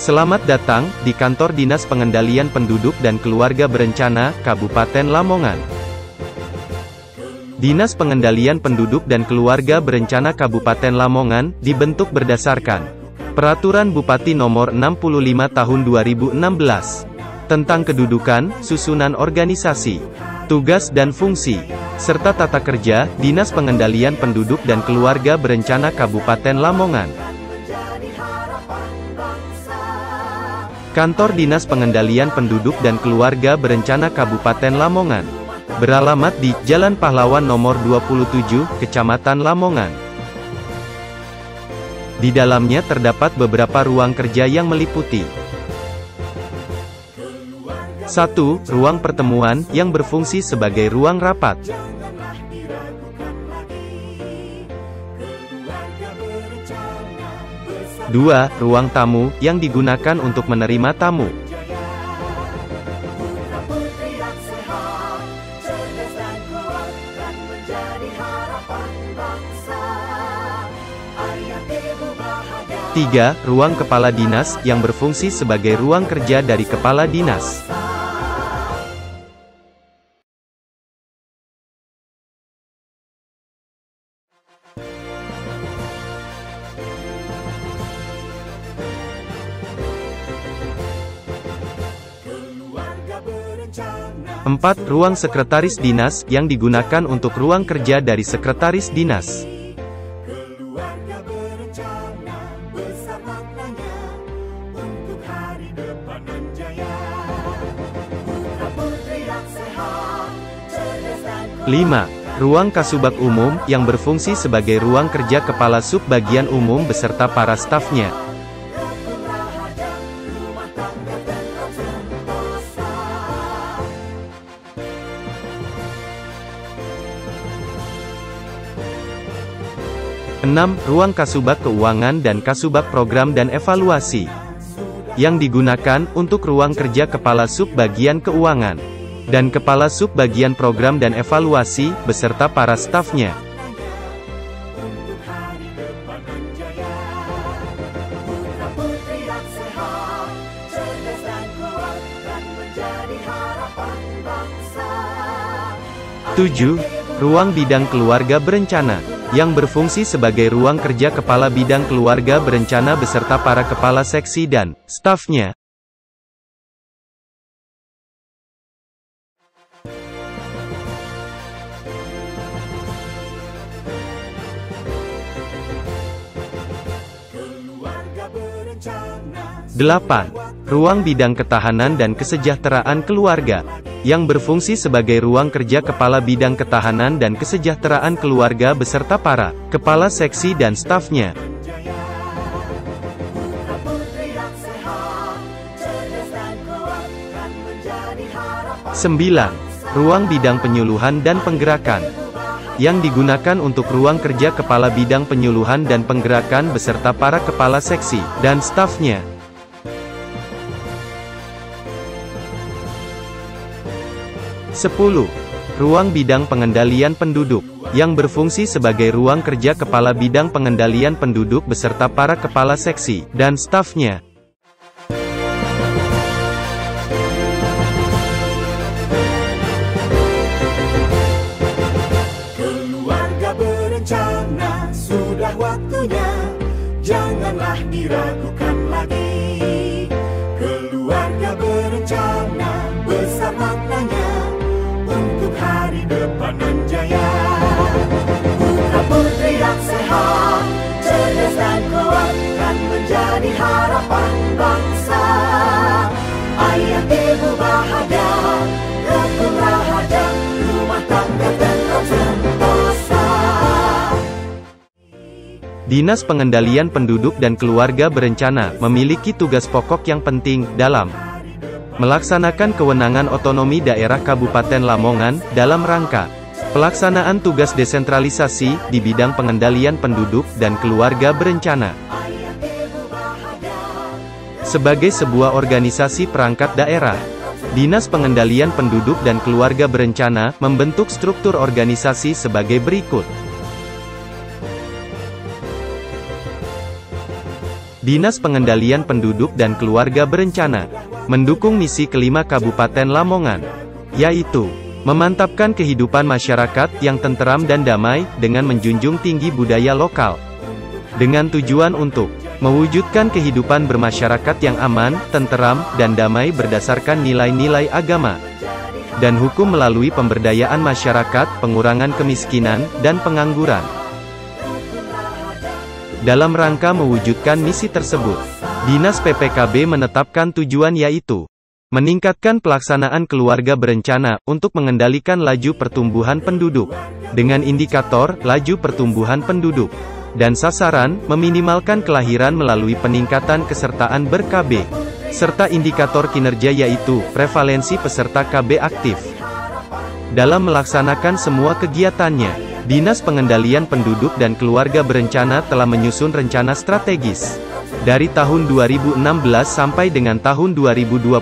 Selamat datang di Kantor Dinas Pengendalian Penduduk dan Keluarga Berencana, Kabupaten Lamongan. Dinas Pengendalian Penduduk dan Keluarga Berencana Kabupaten Lamongan dibentuk berdasarkan Peraturan Bupati Nomor 65 Tahun 2016 tentang kedudukan, susunan organisasi, tugas dan fungsi, serta tata kerja Dinas Pengendalian Penduduk dan Keluarga Berencana Kabupaten Lamongan. Kantor Dinas Pengendalian Penduduk dan Keluarga Berencana Kabupaten Lamongan beralamat di Jalan Pahlawan Nomor 27, Kecamatan Lamongan. Di dalamnya terdapat beberapa ruang kerja yang meliputi 1. Ruang pertemuan, yang berfungsi sebagai ruang rapat. 2. Ruang tamu, yang digunakan untuk menerima tamu. 3. Ruang kepala dinas, yang berfungsi sebagai ruang kerja dari kepala dinas. 4. Ruang sekretaris dinas, yang digunakan untuk ruang kerja dari sekretaris dinas. 5. Ruang kasubag umum, yang berfungsi sebagai ruang kerja kepala sub bagian umum beserta para stafnya. 6. Ruang kasubag keuangan dan kasubag program dan evaluasi, yang digunakan untuk ruang kerja kepala sub bagian keuangan dan kepala sub bagian program dan evaluasi, beserta para stafnya. 7. Ruang bidang keluarga berencana, yang berfungsi sebagai ruang kerja kepala bidang keluarga berencana beserta para kepala seksi dan stafnya. 8. Ruang bidang ketahanan dan kesejahteraan keluarga, yang berfungsi sebagai ruang kerja kepala bidang ketahanan dan kesejahteraan keluarga beserta para kepala seksi dan stafnya. 9. Ruang bidang penyuluhan dan penggerakan, yang digunakan untuk ruang kerja kepala bidang penyuluhan dan penggerakan beserta para kepala seksi dan stafnya. 10. Ruang bidang pengendalian penduduk, yang berfungsi sebagai ruang kerja kepala bidang pengendalian penduduk beserta para kepala seksi dan stafnya. 'Berencana, sudah waktunya, janganlah diragukan lagi. Keluarga berencana, besar maknanya untuk hari depan dan jaya. Putra putri yang sehat, cerdas dan kuat kan menjadi harapan bangsa. Ayah ibu bahagia, rukun rahasia, rumah tangga tenang sentosa. Dinas Pengendalian Penduduk dan Keluarga Berencana memiliki tugas pokok yang penting dalam melaksanakan kewenangan otonomi daerah Kabupaten Lamongan dalam rangka pelaksanaan tugas desentralisasi di bidang pengendalian penduduk dan keluarga berencana. Sebagai sebuah organisasi perangkat daerah, Dinas Pengendalian Penduduk dan Keluarga Berencana membentuk struktur organisasi sebagai berikut. Dinas Pengendalian Penduduk dan Keluarga berencana mendukung misi kelima Kabupaten Lamongan, yaitu memantapkan kehidupan masyarakat yang tenteram dan damai dengan menjunjung tinggi budaya lokal, dengan tujuan untuk mewujudkan kehidupan bermasyarakat yang aman, tenteram, dan damai berdasarkan nilai-nilai agama dan hukum melalui pemberdayaan masyarakat, pengurangan kemiskinan, dan pengangguran. Dalam rangka mewujudkan misi tersebut, Dinas PPKB menetapkan tujuan yaitu meningkatkan pelaksanaan keluarga berencana untuk mengendalikan laju pertumbuhan penduduk dengan indikator laju pertumbuhan penduduk dan sasaran meminimalkan kelahiran melalui peningkatan kesertaan ber-KB serta indikator kinerja yaitu prevalensi peserta KB aktif. Dalam melaksanakan semua kegiatannya, Dinas Pengendalian Penduduk dan Keluarga berencana telah menyusun rencana strategis dari tahun 2016 sampai dengan tahun 2021.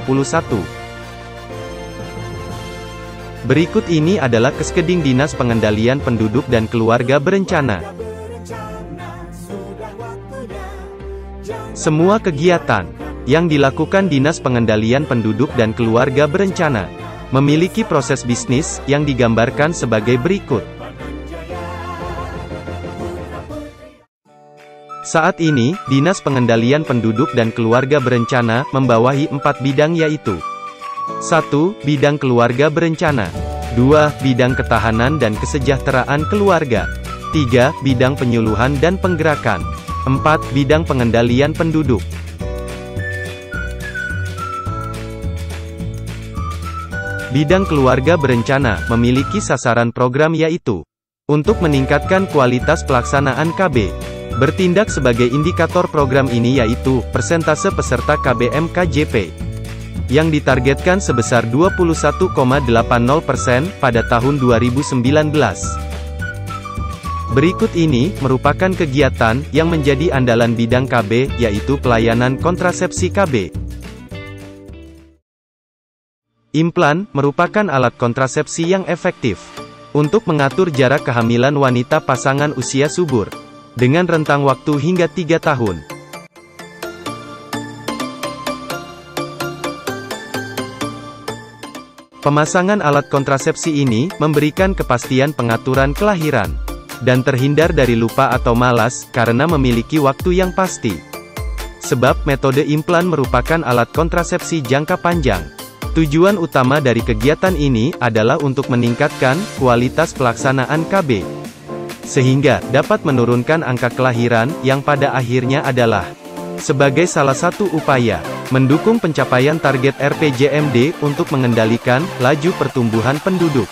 Berikut ini adalah Keskeding Dinas Pengendalian Penduduk dan Keluarga berencana. Semua kegiatan yang dilakukan Dinas Pengendalian Penduduk dan Keluarga berencana memiliki proses bisnis yang digambarkan sebagai berikut. Saat ini, Dinas Pengendalian Penduduk dan Keluarga berencana membawahi 4 bidang yaitu 1. Bidang keluarga berencana 2. Bidang ketahanan dan kesejahteraan keluarga 3. Bidang penyuluhan dan penggerakan 4. Bidang pengendalian penduduk. Bidang keluarga berencana memiliki sasaran program yaitu untuk meningkatkan kualitas pelaksanaan KB. Bertindak sebagai indikator program ini yaitu persentase peserta KBM KJP yang ditargetkan sebesar 21,80% pada tahun 2019. Berikut ini merupakan kegiatan yang menjadi andalan bidang KB yaitu pelayanan kontrasepsi KB. Implan merupakan alat kontrasepsi yang efektif untuk mengatur jarak kehamilan wanita pasangan usia subur dengan rentang waktu hingga 3 tahun. Pemasangan alat kontrasepsi ini memberikan kepastian pengaturan kelahiran dan terhindar dari lupa atau malas karena memiliki waktu yang pasti. Sebab metode implan merupakan alat kontrasepsi jangka panjang. Tujuan utama dari kegiatan ini adalah untuk meningkatkan kualitas pelaksanaan KB, sehingga dapat menurunkan angka kelahiran yang pada akhirnya adalah sebagai salah satu upaya mendukung pencapaian target RPJMD untuk mengendalikan laju pertumbuhan penduduk.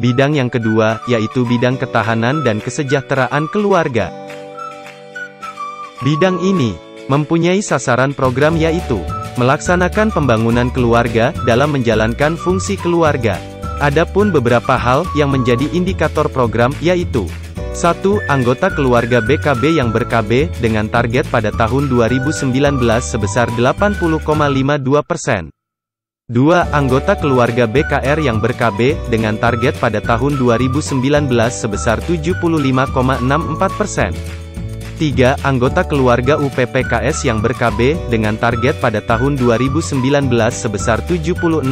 Bidang yang kedua, yaitu bidang ketahanan dan kesejahteraan keluarga. Bidang ini mempunyai sasaran program yaitu melaksanakan pembangunan keluarga dalam menjalankan fungsi keluarga. Adapun beberapa hal yang menjadi indikator program yaitu 1. Anggota keluarga BKB yang ber-KB dengan target pada tahun 2019 sebesar 80,52%. 2. Anggota keluarga BKR yang ber-KB dengan target pada tahun 2019 sebesar 75,64%. 3. Anggota keluarga UPPKS yang ber-KB dengan target pada tahun 2019 sebesar 76,21%.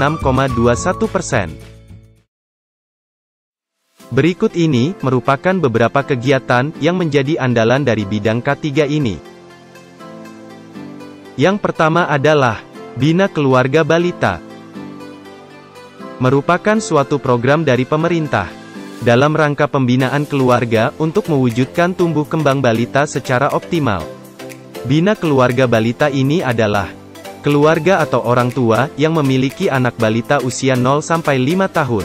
Berikut ini merupakan beberapa kegiatan yang menjadi andalan dari bidang K3 ini. Yang pertama adalah Bina Keluarga Balita. Merupakan suatu program dari pemerintah dalam rangka pembinaan keluarga untuk mewujudkan tumbuh kembang balita secara optimal. Bina Keluarga Balita ini adalah keluarga atau orang tua yang memiliki anak balita usia 0 sampai 5 tahun.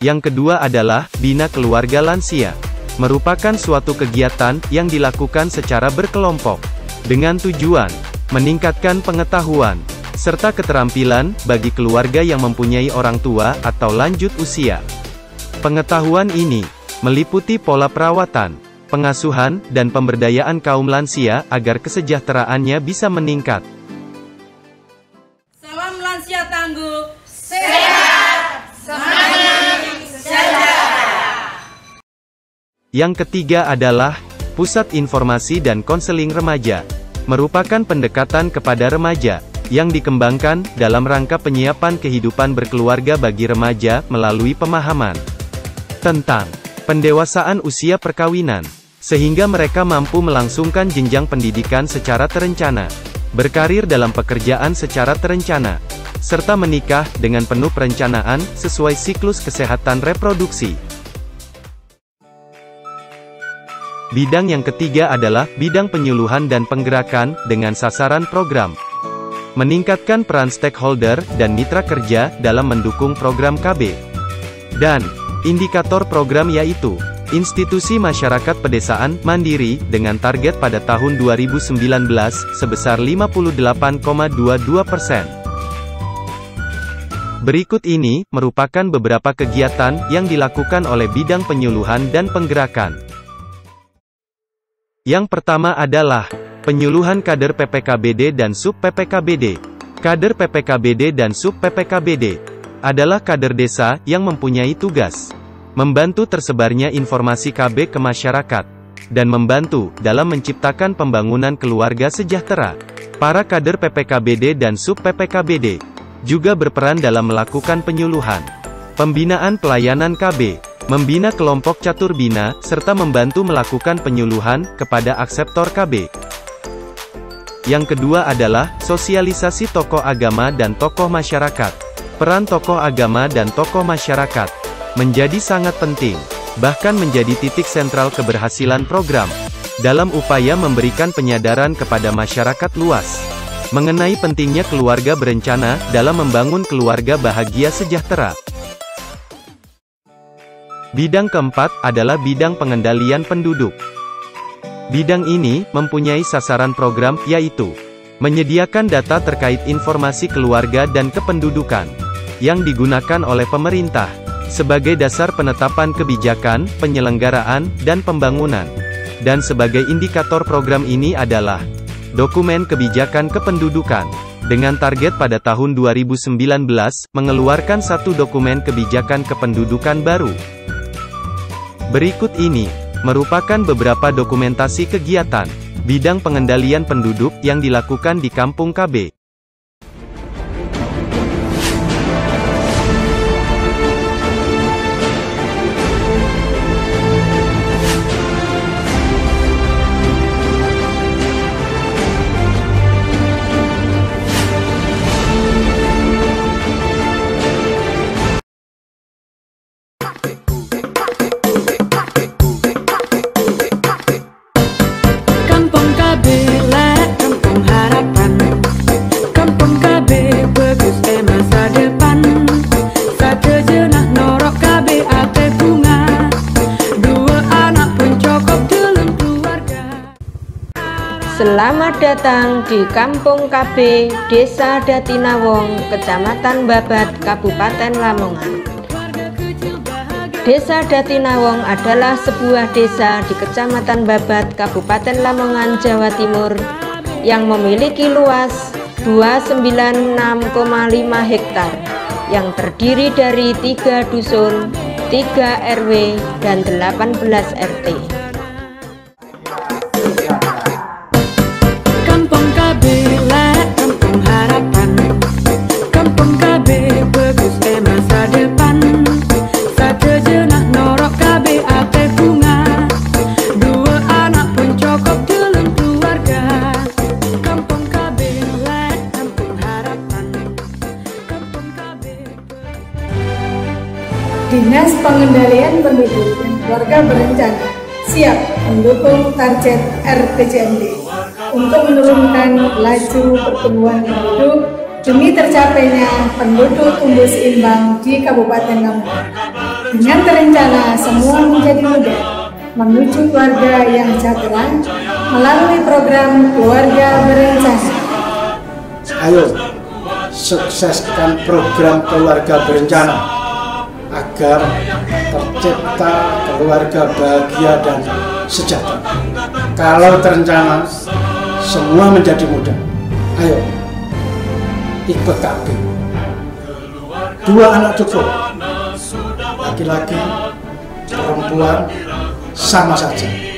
Yang kedua adalah Bina Keluarga Lansia. Merupakan suatu kegiatan yang dilakukan secara berkelompok dengan tujuan meningkatkan pengetahuan serta keterampilan bagi keluarga yang mempunyai orang tua atau lanjut usia. Pengetahuan ini meliputi pola perawatan, pengasuhan, dan pemberdayaan kaum lansia agar kesejahteraannya bisa meningkat. Salam lansia tangguh, sehat, semangat, sejahtera. Yang ketiga adalah Pusat Informasi dan Konseling Remaja. Merupakan pendekatan kepada remaja yang dikembangkan dalam rangka penyiapan kehidupan berkeluarga bagi remaja melalui pemahaman tentang pendewasaan usia perkawinan, sehingga mereka mampu melangsungkan jenjang pendidikan secara terencana, berkarir dalam pekerjaan secara terencana, serta menikah dengan penuh perencanaan sesuai siklus kesehatan reproduksi. Bidang yang ketiga adalah bidang penyuluhan dan penggerakan dengan sasaran program. Meningkatkan peran stakeholder dan mitra kerja dalam mendukung program KB. Dan indikator program yaitu Institusi Masyarakat Pedesaan Mandiri dengan target pada tahun 2019 sebesar 58,22%. Berikut ini merupakan beberapa kegiatan yang dilakukan oleh bidang penyuluhan dan penggerakan. Yang pertama adalah penyuluhan kader PPKBD dan sub PPKBD. Kader PPKBD dan sub PPKBD adalah kader desa yang mempunyai tugas membantu tersebarnya informasi KB ke masyarakat dan membantu dalam menciptakan pembangunan keluarga sejahtera. Para kader PPKBD dan sub PPKBD juga berperan dalam melakukan penyuluhan, pembinaan pelayanan KB, membina kelompok catur bina, serta membantu melakukan penyuluhan kepada akseptor KB. Yang kedua adalah sosialisasi tokoh agama dan tokoh masyarakat. Peran tokoh agama dan tokoh masyarakat menjadi sangat penting, bahkan menjadi titik sentral keberhasilan program, dalam upaya memberikan penyadaran kepada masyarakat luas mengenai pentingnya keluarga berencana dalam membangun keluarga bahagia sejahtera. Bidang keempat adalah bidang pengendalian penduduk. Bidang ini mempunyai sasaran program, yaitu menyediakan data terkait informasi keluarga dan kependudukan yang digunakan oleh pemerintah sebagai dasar penetapan kebijakan, penyelenggaraan, dan pembangunan. Dan sebagai indikator program ini adalah dokumen kebijakan kependudukan, dengan target pada tahun 2019 mengeluarkan satu dokumen kebijakan kependudukan baru. Berikut ini merupakan beberapa dokumentasi kegiatan bidang pengendalian penduduk yang dilakukan di Kampung KB. Selamat datang di Kampung KB, Desa Datinawong, Kecamatan Babat, Kabupaten Lamongan. Desa Datinawong adalah sebuah desa di Kecamatan Babat, Kabupaten Lamongan, Jawa Timur, yang memiliki luas 296,5 hektar, yang terdiri dari 3 dusun, 3 RW, dan 18 RT. Dinas Pengendalian Penduduk dan Keluarga Berencana siap mendukung target RPJMD untuk menurunkan laju pertumbuhan penduduk demi tercapainya penduduk tumbuh seimbang di Kabupaten Lamongan. Dengan terencana semua menjadi mudah menuju keluarga yang sejahtera melalui program Keluarga Berencana. Ayo sukseskan program Keluarga Berencana agar tercipta keluarga bahagia dan sejahtera. Kalau terencana, semua menjadi mudah. Ayo, ikut KB. 2 anak cukup, laki-laki, perempuan, sama saja.